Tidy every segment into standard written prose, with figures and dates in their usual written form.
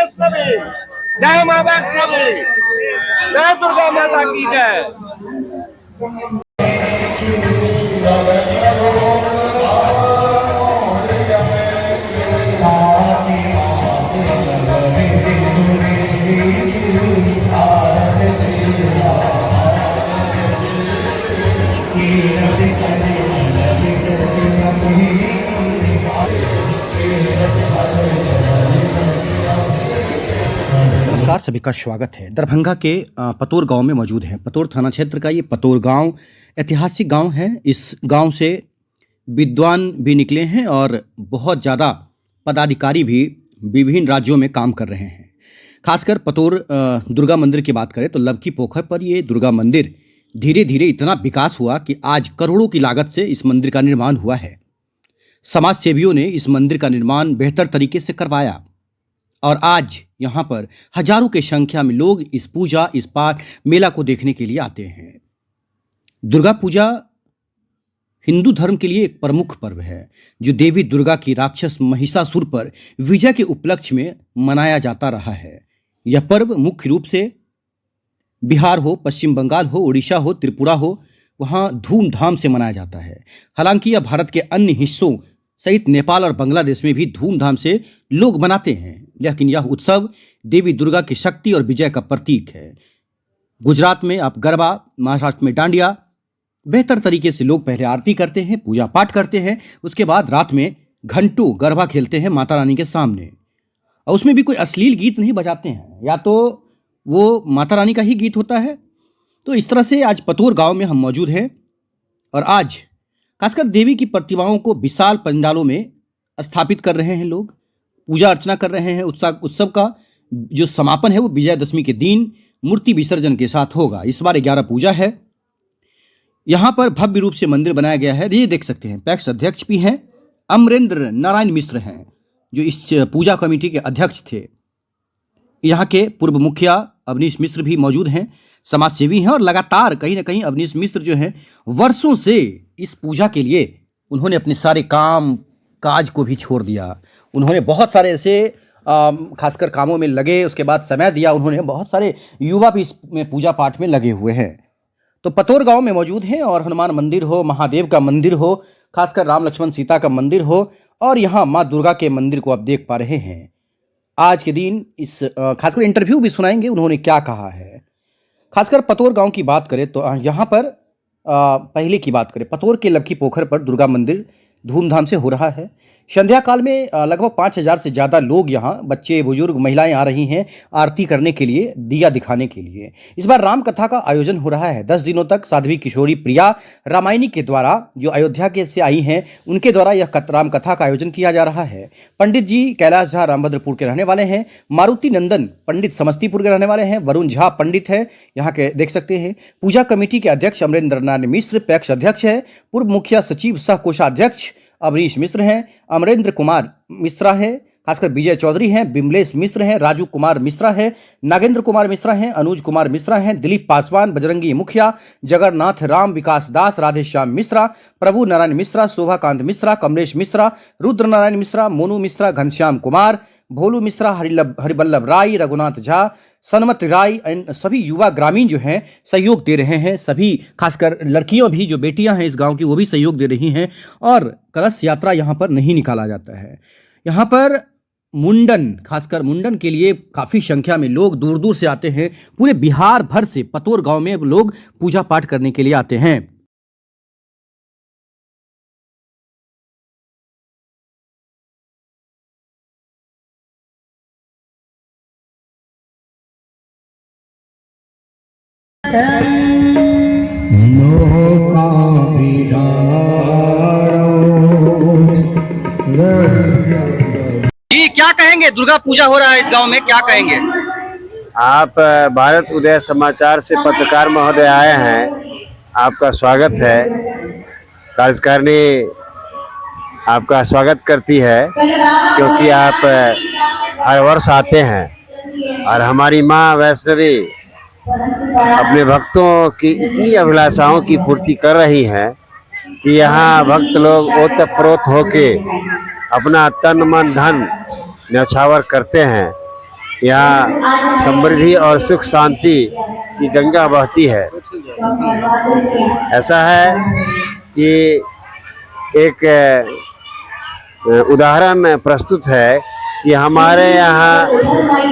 वैष्णवी, जय माँ वैष्णवी, जय दुर्गा माता की जय। नमस्कार, सभी का स्वागत है। दरभंगा के पतोर गांव में मौजूद हैं। पतोर थाना क्षेत्र का ये पतोर गांव ऐतिहासिक गांव है। इस गांव से विद्वान भी निकले हैं और बहुत ज़्यादा पदाधिकारी भी विभिन्न राज्यों में काम कर रहे हैं। खासकर पतोर दुर्गा मंदिर की बात करें तो लबकी पोखर पर ये दुर्गा मंदिर धीरे धीरे इतना विकास हुआ कि आज करोड़ों की लागत से इस मंदिर का निर्माण हुआ है। समाज सेवियों ने इस मंदिर का निर्माण बेहतर तरीके से करवाया और आज यहाँ पर हजारों की संख्या में लोग इस पूजा, इस पाठ, मेला को देखने के लिए आते हैं। दुर्गा पूजा हिंदू धर्म के लिए एक प्रमुख पर्व है जो देवी दुर्गा की राक्षस महिषासुर पर विजय के उपलक्ष्य में मनाया जाता रहा है। यह पर्व मुख्य रूप से बिहार हो, पश्चिम बंगाल हो, उड़ीसा हो, त्रिपुरा हो, वहाँ धूमधाम से मनाया जाता है। हालांकि यह भारत के अन्य हिस्सों सहित नेपाल और बांग्लादेश में भी धूमधाम से लोग मनाते हैं, लेकिन यह उत्सव देवी दुर्गा की शक्ति और विजय का प्रतीक है। गुजरात में आप गरबा, महाराष्ट्र में डांडिया, बेहतर तरीके से लोग पहले आरती करते हैं, पूजा पाठ करते हैं, उसके बाद रात में घंटों गरबा खेलते हैं माता रानी के सामने। और उसमें भी कोई अश्लील गीत नहीं बजाते हैं, या तो वो माता रानी का ही गीत होता है। तो इस तरह से आज पतोर गांव में हम मौजूद हैं और आज खासकर देवी की प्रतिमाओं को विशाल पंडालों में स्थापित कर रहे हैं लोग, पूजा अर्चना कर रहे हैं। उत्सव का जो समापन है वो विजयदशमी के दिन मूर्ति विसर्जन के साथ होगा। इस बार 11 पूजा है। यहाँ पर भव्य रूप से मंदिर बनाया गया है। ये देख सकते हैं, पैक्स अध्यक्ष भी हैं, अमरेंद्र नारायण मिश्र हैं जो इस पूजा कमेटी के अध्यक्ष थे। यहाँ के पूर्व मुखिया अवनीश मिश्र भी मौजूद हैं, समाज सेवी हैं और लगातार कहीं ना कहीं अवनीश मिश्र जो हैं वर्षों से इस पूजा के लिए उन्होंने अपने सारे काम काज को भी छोड़ दिया। उन्होंने बहुत सारे ऐसे खासकर कामों में लगे, उसके बाद समय दिया उन्होंने। बहुत सारे युवा भी इसमें पूजा पाठ में लगे हुए हैं। तो पतोर गांव में मौजूद हैं और हनुमान मंदिर हो, महादेव का मंदिर हो, खासकर राम लक्ष्मण सीता का मंदिर हो, और यहाँ माँ दुर्गा के मंदिर को आप देख पा रहे हैं। आज के दिन इस खासकर इंटरव्यू भी सुनाएंगे उन्होंने क्या कहा है। खासकर पतोर गांव की बात करें तो यहाँ पर पहले की बात करें, पतोर के लबकी पोखर पर दुर्गा मंदिर धूमधाम से हो रहा है। संध्या काल में लगभग 5000 से ज़्यादा लोग यहाँ, बच्चे, बुजुर्ग, महिलाएं आ रही हैं आरती करने के लिए, दिया दिखाने के लिए। इस बार राम कथा का आयोजन हो रहा है। 10 दिनों तक साध्वी किशोरी प्रिया रामायणी के द्वारा, जो अयोध्या के से आई हैं, उनके द्वारा यह राम कथा का आयोजन किया जा रहा है। पंडित जी कैलाश झा रामभद्रपुर के रहने वाले हैं, मारुति नंदन पंडित समस्तीपुर के रहने वाले हैं, वरुण झा पंडित हैं, यहाँ के देख सकते हैं। पूजा कमेटी के अध्यक्ष अमरेंद्र नारायण मिश्र पैक्स अध्यक्ष है। पूर्व मुखिया सचिव सह कोषाध्यक्ष अवनीश मिश्र हैं, अमरेंद्र कुमार मिश्रा है, खासकर विजय चौधरी हैं, बिमलेश मिश्र हैं, राजू कुमार मिश्रा है, नागेंद्र कुमार मिश्रा हैं, अनुज कुमार मिश्रा हैं, दिलीप पासवान, बजरंगी मुखिया, जगन्नाथ राम विकास दास, राधेश्याम मिश्रा, प्रभु नारायण मिश्रा, शोभाकांत मिश्रा, कमलेश मिश्रा, रुद्र नारायण मिश्रा, मोनू मिश्रा, घनश्याम कुमार, भोलू मिश्रा, हरिबल्लभ राय, रघुनाथ झा, सनमत राय, सभी युवा ग्रामीण जो हैं सहयोग दे रहे हैं। सभी खासकर लड़कियां भी, जो बेटियां हैं इस गांव की, वो भी सहयोग दे रही हैं। और कलश यात्रा यहाँ पर नहीं निकाला जाता है। यहाँ पर मुंडन, खासकर मुंडन के लिए काफ़ी संख्या में लोग दूर दूर से आते हैं। पूरे बिहार भर से पतोर गांव में लोग पूजा पाठ करने के लिए आते हैं। जी, क्या कहेंगे? दुर्गा पूजा हो रहा है इस गांव में, क्या कहेंगे आप? भारत उदय समाचार से पत्रकार महोदय आए हैं, आपका स्वागत है। कार्यकारिणी आपका स्वागत करती है क्योंकि आप हर वर्ष आते हैं और हमारी माँ वैष्णवी अपने भक्तों की इतनी अभिलाषाओं की पूर्ति कर रही हैं कि यहाँ भक्त लोग ओतप्रोत होके अपना तन मन धन न्यौछावर करते हैं। यहाँ समृद्धि और सुख शांति की गंगा बहती है। ऐसा है कि एक उदाहरण प्रस्तुत है कि हमारे यहाँ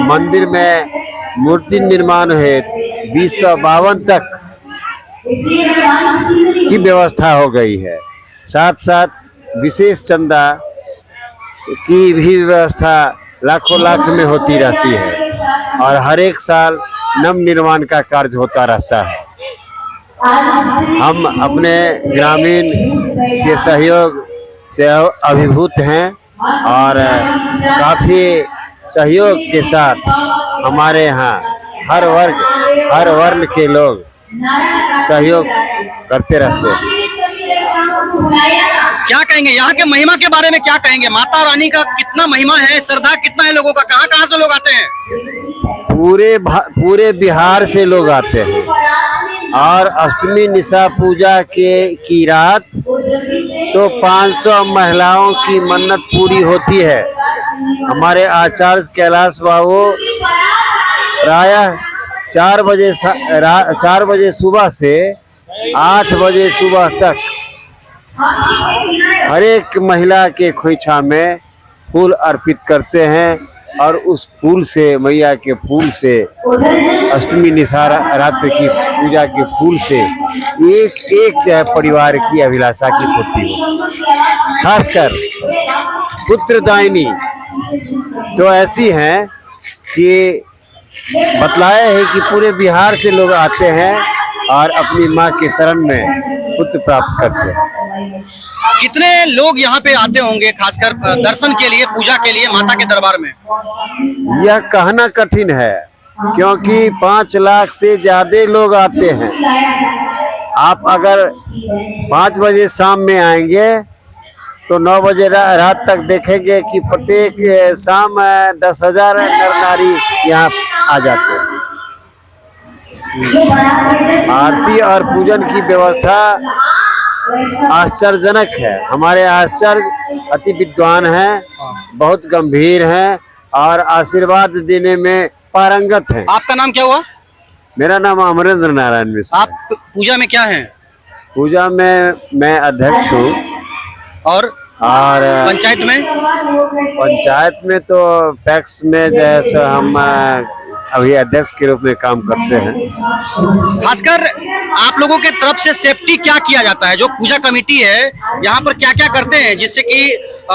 मंदिर में मूर्ति निर्माण हेतु 2052 तक की व्यवस्था हो गई है। साथ साथ विशेष चंदा की भी व्यवस्था लाखों लाख में होती रहती है और हर एक साल नव निर्माण का कार्य होता रहता है। हम अपने ग्रामीण के सहयोग से अभिभूत हैं और काफ़ी सहयोग के साथ हमारे यहाँ हर वर्ग हर वर्ण के लोग सहयोग करते रहते हैं। क्या कहेंगे यहाँ के महिमा के बारे में, क्या कहेंगे? माता रानी का कितना महिमा है, श्रद्धा कितना है लोगों का? कहाँ कहाँ से लोग आते हैं? पूरे बिहार से लोग आते हैं और अष्टमी निशा पूजा की रात तो 500 महिलाओं की मन्नत पूरी होती है। हमारे आचार्य कैलाश बाबू प्रायः 4 बजे सुबह से 8 बजे सुबह तक हर एक महिला के खोइछा में फूल अर्पित करते हैं और उस फूल से, मैया के फूल से, अष्टमी निशा रात्रि की पूजा के फूल से एक जो है परिवार की अभिलाषा की पूर्ति हो। खासकर पुत्रदायिनी तो ऐसी हैं कि बतलाया है कि पूरे बिहार से लोग आते हैं और अपनी माँ के शरण में पुत्र प्राप्त करते हैं। कितने लोग यहाँ पे आते होंगे खासकर दर्शन के लिए, पूजा के लिए माता के दरबार में? यह कहना कठिन है क्योंकि 5 लाख से ज्यादा लोग आते हैं। आप अगर 5 बजे शाम में आएंगे तो 9 बजे रात तक देखेंगे कि प्रत्येक शाम 10,000 नर नारी यहाँ आ जाते हैं। आरती और पूजन की व्यवस्था आश्चर्यजनक है। हमारे आचार्य अति विद्वान हैं, बहुत गंभीर हैं और आशीर्वाद देने में पारंगत हैं। आपका नाम क्या हुआ? मेरा नाम अमरेंद्र नारायण मिश्र। आप पूजा में क्या हैं? पूजा में मैं अध्यक्ष हूँ और पंचायत में तो पैक्स में जैसे हम अभी अध्यक्ष के रूप में काम करते हैं। खासकर आप लोगों के तरफ से सेफ्टी क्या किया जाता है? जो पूजा कमेटी है यहाँ पर क्या क्या करते हैं जिससे कि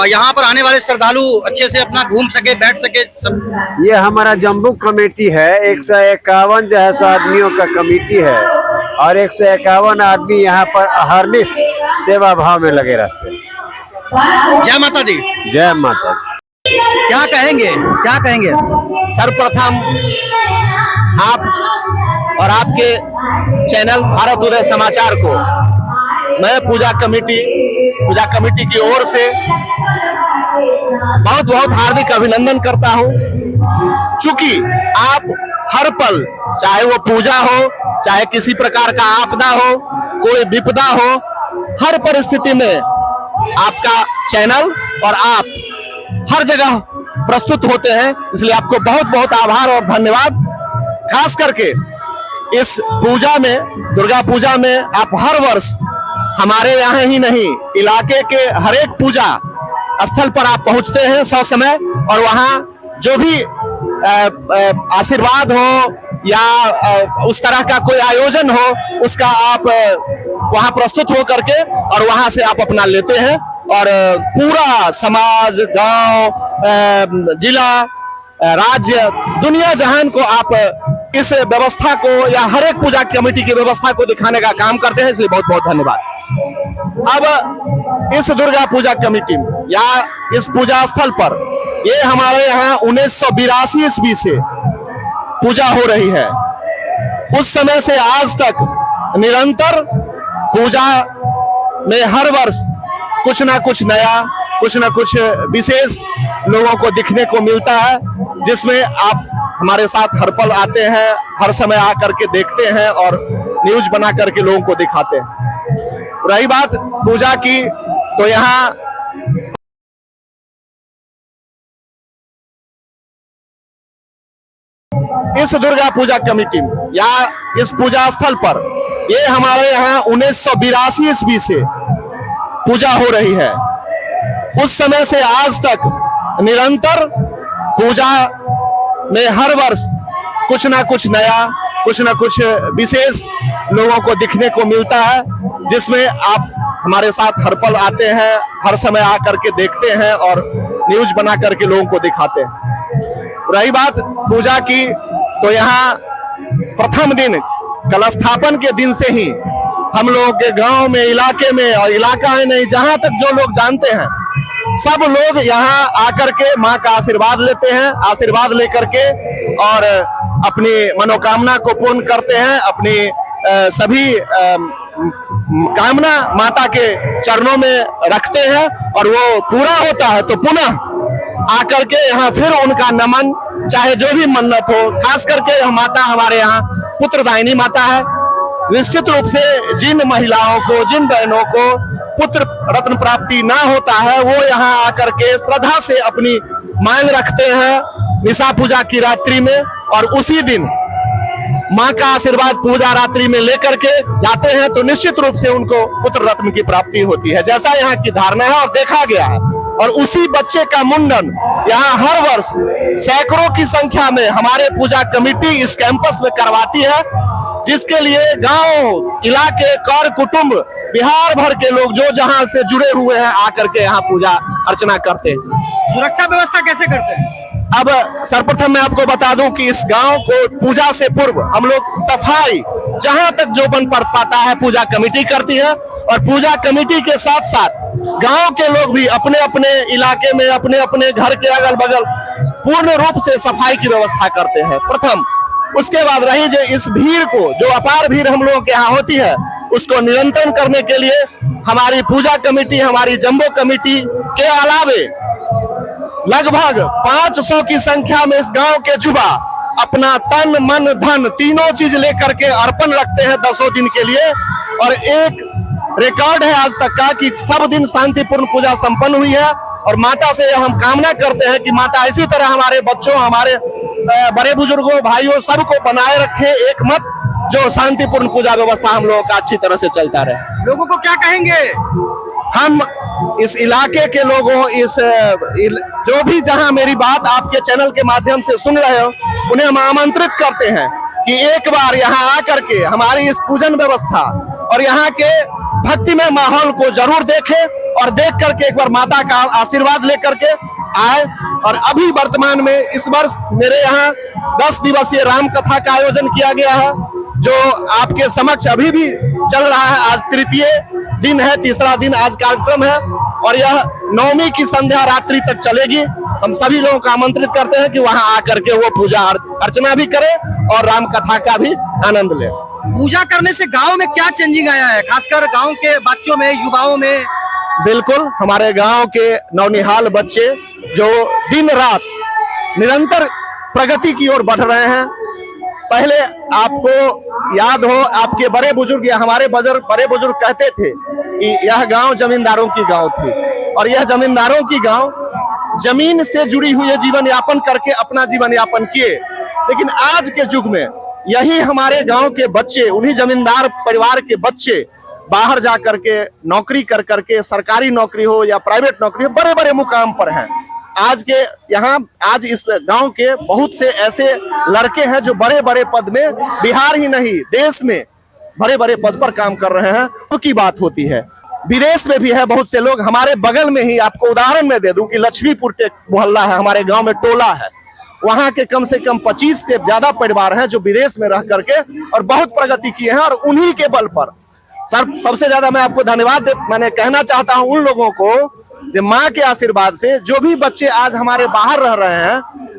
यहाँ पर आने वाले श्रद्धालु अच्छे से अपना घूम सके, बैठ सके सब? ये हमारा जम्बू कमेटी है। 151 जो है सो आदमियों का कमेटी है और 151 आदमी यहाँ पर अहरनिश सेवा भाव में लगे रहते हैं। जय माता दी। जय माता दी। क्या कहेंगे, क्या कहेंगे? सर्वप्रथम आप और आपके चैनल भारत उदय समाचार को मैं पूजा कमेटी की ओर से बहुत बहुत हार्दिक अभिनंदन करता हूं। चूंकि आप हर पल, चाहे वो पूजा हो, चाहे किसी प्रकार का आपदा हो, कोई विपदा हो, हर परिस्थिति में आपका चैनल और आप हर जगह प्रस्तुत होते हैं, इसलिए आपको बहुत बहुत आभार और धन्यवाद। खास करके इस पूजा में, दुर्गा पूजा में आप हर वर्ष हमारे यहाँ ही नहीं, इलाके के हर एक पूजा स्थल पर आप पहुंचते हैं ससमय और वहाँ जो भी आशीर्वाद हो या उस तरह का कोई आयोजन हो, उसका आप वहाँ प्रस्तुत हो करके और वहाँ से आप अपना लेते हैं और पूरा समाज, गांव, जिला, राज्य, दुनिया जहान को आप इस व्यवस्था को या हर एक पूजा कमेटी की व्यवस्था को दिखाने का काम करते हैं, इसलिए बहुत बहुत धन्यवाद। अब इस दुर्गा पूजा कमेटी में या इस पूजा स्थल पर ये हमारे यहाँ 1982 ईस्वी से पूजा हो रही है। उस समय से आज तक निरंतर पूजा में हर वर्ष कुछ ना कुछ नया, कुछ ना कुछ विशेष लोगों को दिखने को मिलता है, जिसमें आप हमारे साथ हर पल आते हैं, हर समय आकर के देखते हैं और न्यूज बना करके लोगों को दिखाते हैं। रही बात पूजा की, तो यहाँ इस दुर्गा पूजा कमेटी में या इस पूजा स्थल पर ये हमारे यहाँ 1982 ईस्वी से पूजा हो रही है। उस समय से आज तक निरंतर पूजा में हर वर्ष कुछ ना कुछ नया, कुछ ना कुछ विशेष लोगों को दिखने को मिलता है, जिसमें आप हमारे साथ हर पल आते हैं, हर समय आकर के देखते हैं और न्यूज बना करके लोगों को दिखाते हैं। रही बात पूजा की, तो यहाँ प्रथम दिन कलशस्थापन के दिन से ही हम लोगों के गांव में, इलाके में, और इलाका है नहीं, जहां तक जो लोग जानते हैं सब लोग यहाँ आकर के माँ का आशीर्वाद लेते हैं। आशीर्वाद लेकर के और अपनी मनोकामना को पूर्ण करते हैं। अपनी सभी कामना माता के चरणों में रखते हैं और वो पूरा होता है तो पुनः आकर के यहाँ फिर उनका नमन, चाहे जो भी मन्नत हो, खास करके यह माता हमारे यहाँ पुत्रदायिनी माता है। निश्चित रूप से जिन महिलाओं को, जिन बहनों को पुत्र रत्न प्राप्ति ना होता है, वो यहाँ आकर के श्रद्धा से अपनी मांग रखते हैं निशा पूजा की रात्रि में, और उसी दिन माँ का आशीर्वाद पूजा रात्रि में लेकर के जाते हैं तो निश्चित रूप से उनको पुत्र रत्न की प्राप्ति होती है, जैसा यहाँ की धारणा है और देखा गया है। और उसी बच्चे का मुंडन यहाँ हर वर्ष सैकड़ों की संख्या में हमारे पूजा कमेटी इस कैंपस में करवाती है, जिसके लिए गांव, इलाके, कर कुटुंब, बिहार भर के लोग जो जहां से जुड़े हुए हैं आकर के यहाँ पूजा अर्चना करते हैं। सुरक्षा व्यवस्था कैसे करते हैं? अब सर्वप्रथम मैं आपको बता दूं कि इस गांव को पूजा से पूर्व हम लोग सफाई जहां तक जो बन पड़ पाता है पूजा कमेटी करती है, और पूजा कमेटी के साथ साथ गांव के लोग भी अपने अपने इलाके में, अपने अपने घर के अगल बगल पूर्ण रूप से सफाई की व्यवस्था करते हैं प्रथम। उसके बाद रही जो इस भीड़ को, जो अपार भीड़ हम लोगों के यहाँ होती है, उसको नियंत्रण करने के लिए हमारी पूजा कमेटी, हमारी जंबो कमेटी के अलावे लगभग 500 की संख्या में इस गांव के युवा अपना तन, मन, धन तीनों चीज लेकर के अर्पण रखते हैं 10 दिन के लिए। और एक रिकॉर्ड है आज तक का कि सब दिन शांतिपूर्ण पूजा संपन्न हुई है। और माता से हम कामना करते हैं कि माता इसी तरह हमारे बच्चों, हमारे बड़े बुजुर्गों, भाइयों सबको बनाए रखे एक मत, जो शांतिपूर्ण पूजा व्यवस्था हम लोगों का अच्छी तरह से चलता रहे। लोगों को क्या कहेंगे? हम इस इलाके के लोगों, जो भी जहां मेरी बात आपके चैनल के माध्यम से सुन रहे हो, उन्हें हम आमंत्रित करते हैं कि एक बार यहाँ आकर के हमारी इस पूजन व्यवस्था और यहाँ के भक्तिमय माहौल को जरूर देखें, और देख करके एक बार माता का आशीर्वाद लेकर के आए। और अभी वर्तमान में इस वर्ष मेरे यहाँ 10 दिवसीय राम कथा का आयोजन किया गया है, जो आपके समक्ष अभी भी चल रहा है। आज तृतीय दिन है, तीसरा दिन आज कार्यक्रम है, और यह 9वीं की संध्या रात्रि तक चलेगी। हम सभी लोगों को आमंत्रित करते हैं कि वहां आकर के वो पूजा अर्चना भी करें और राम कथा का भी आनंद लें। पूजा करने से गांव में क्या चेंजिंग आया है, खासकर गांव के बच्चों में, युवाओं में? बिल्कुल, हमारे गांव के नौनिहाल बच्चे जो दिन रात निरंतर प्रगति की ओर बढ़ रहे हैं। पहले आपको याद हो, आपके बड़े बुजुर्ग या हमारे बड़े बुजुर्ग कहते थे कि यह गांव जमींदारों की गांव थी, और यह जमींदारों की गांव जमीन से जुड़ी हुई जीवन यापन करके अपना जीवन यापन किए। लेकिन आज के युग में यही हमारे गांव के बच्चे, उन्हीं जमींदार परिवार के बच्चे बाहर जा करके नौकरी कर करके, सरकारी नौकरी हो या प्राइवेट नौकरी हो, बड़े बड़े मुकाम पर हैं। आज के यहाँ, आज इस गांव के बहुत से ऐसे लड़के हैं जो बड़े बड़े पद में, बिहार ही नहीं देश में बड़े बड़े पद पर काम कर रहे हैं। उनकी बात होती है, विदेश में भी है बहुत से लोग। हमारे बगल में ही आपको उदाहरण में दे दूं कि लक्ष्मीपुर एक मोहल्ला है, हमारे गांव में टोला है, वहां के कम से कम 25 से ज्यादा परिवार हैं जो विदेश में रह करके और बहुत प्रगति किए हैं। और उन्हीं के बल पर सबसे ज्यादा मैं आपको धन्यवाद मैंने कहना चाहता हूं उन लोगों को, माँ के आशीर्वाद से जो भी बच्चे आज हमारे बाहर रह रहे हैं,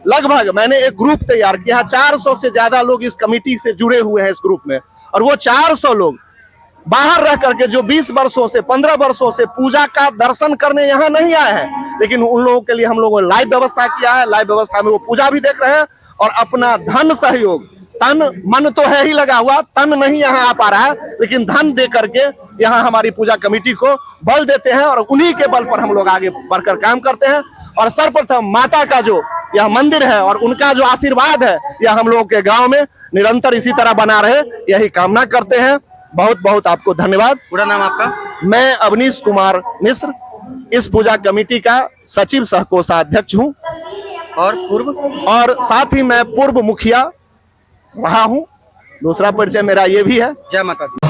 लगभग मैंने एक ग्रुप तैयार किया, 400 से ज्यादा लोग इस कमेटी से जुड़े हुए हैं इस ग्रुप में। और वो 400 लोग बाहर रह करके जो 20 वर्षों से, 15 वर्षों से पूजा का दर्शन करने यहाँ नहीं आए हैं, लेकिन उन लोगों के लिए हम लोगों ने लाइव व्यवस्था किया है। लाइव व्यवस्था में वो पूजा भी देख रहे हैं और अपना धन सहयोग, तन मन तो है ही लगा हुआ, तन नहीं यहाँ आ पा रहा है, लेकिन धन दे करके यहाँ हमारी पूजा कमेटी को बल देते हैं और उन्हीं के बल पर हम लोग आगे बढ़कर काम करते हैं। और सर्वप्रथम माता का जो यह मंदिर है और उनका जो आशीर्वाद है यह हम लोगों के गांव में निरंतर इसी तरह बना रहे, यही कामना करते हैं। बहुत बहुत आपको धन्यवाद। पूरा नाम आपका? मैं अवनीश कुमार मिश्र, इस पूजा कमेटी का सचिव सह कोषाध्यक्ष हूँ और पूर्व? और साथ ही मैं पूर्व मुखिया रहा हूँ। दूसरा परिचय मेरा ये भी है। जय माता दी।